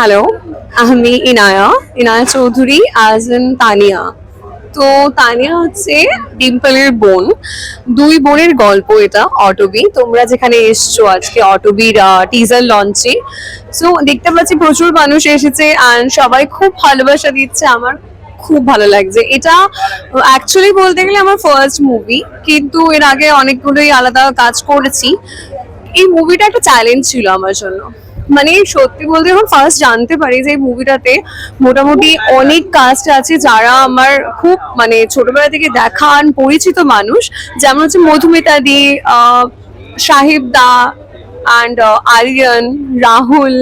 Hello, আমি Inaya Chowdhury as in Tania. তো তানিয়া হচ্ছে ডিম্পলের বোন। দুই বোনের গল্প এটা, অটবি। তোমরা যেখানে এসছো আজকে অটবির টিজার লঞ্চে, সো দেখতে পাচ্ছি প্রচুর মানুষ এসেছে আর সবাই খুব ভালোবাসা দিচ্ছে। আমার খুব ভালো লাগছে এটা। অ্যাকচুয়ালি বলতে গেলে আমার ফার্স্ট মুভি, কিন্তু এর আগে অনেকগুলোই আলাদা কাজ করেছি। এই মুভিটা একটা চ্যালেঞ্জ ছিল আমার জন্য। মানে সত্যি বলতে যখন ফার্স্ট জানতে পারি যে এই মুভিটাতে মোটামুটি অনেক কাস্ট আছে যারা আমার খুব মানে ছোটবেলা থেকে দেখা আর পরিচিত মানুষ, যেমন হচ্ছে মধুমিতা দি, সাহিব দা অ্যান্ড আরিয়ান, রাহুল।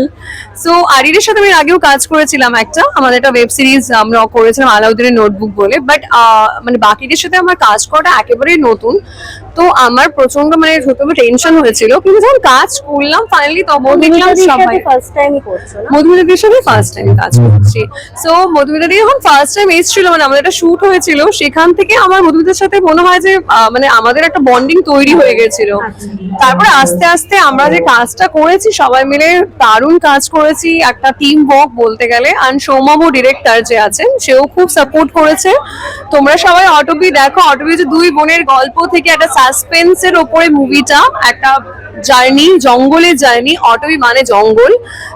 সো আরিয়ানের সাথে আমি এর আগেও কাজ করেছিলাম, আমাদের একটা ওয়েব সিরিজ আমরা করেছিলাম আলাউদ্দিনের নোটবুক বলে। বাট মানে বাকিদের সাথে আমার কাজ করাটা একেবারেই নতুন। তো আমার প্রচন্ড মানে সত্যি টেনশন হয়েছিল, কিন্তু যখন কাজ করলাম ফাইনালি তখন দেখলাম সবাই ফার্স্ট টাইমই করছো না? মধুমিতাদির সাথে ফার্স্ট টাইম কাজ করছি। সো মধুমিতাদি যখন ফার্স্ট টাইম এসেছিল, মানে আমাদের একটা শুট হয়েছিল, সেখান থেকে আমার মধুমিতার সাথে মনে হয় যে মানে আমাদের একটা বন্ডিং তৈরি হয়ে গেছিল। তারপরে আস্তে আস্তে আমরা যে কাজটা করেছি সবাই মিলে দারুণ কাজ করেছি, একটা টিম ওয়ার্ক বলতে গেলে। আর সৌমাবু ডিরেক্টর যে আছেন, সেও খুব সাপোর্ট করেছে। তোমরা সবাই অটবি দেখো। অটবি যে দুই বোনের গল্প থেকে একটা সাসপেন্সের ওপরে মুভিটা, একটা জার্নি, জঙ্গলের জার্নি। অটবি মানে জঙ্গল।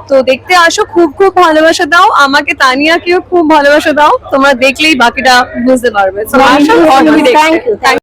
তো দেখতে আসো, খুব খুব ভালোবাসা দাও আমাকে, তানিয়াকেও খুব ভালোবাসা দাও। তোমরা দেখলেই বাকিটা বুঝতে পারবে। তো আসো অটবি দেখতে। Thank you.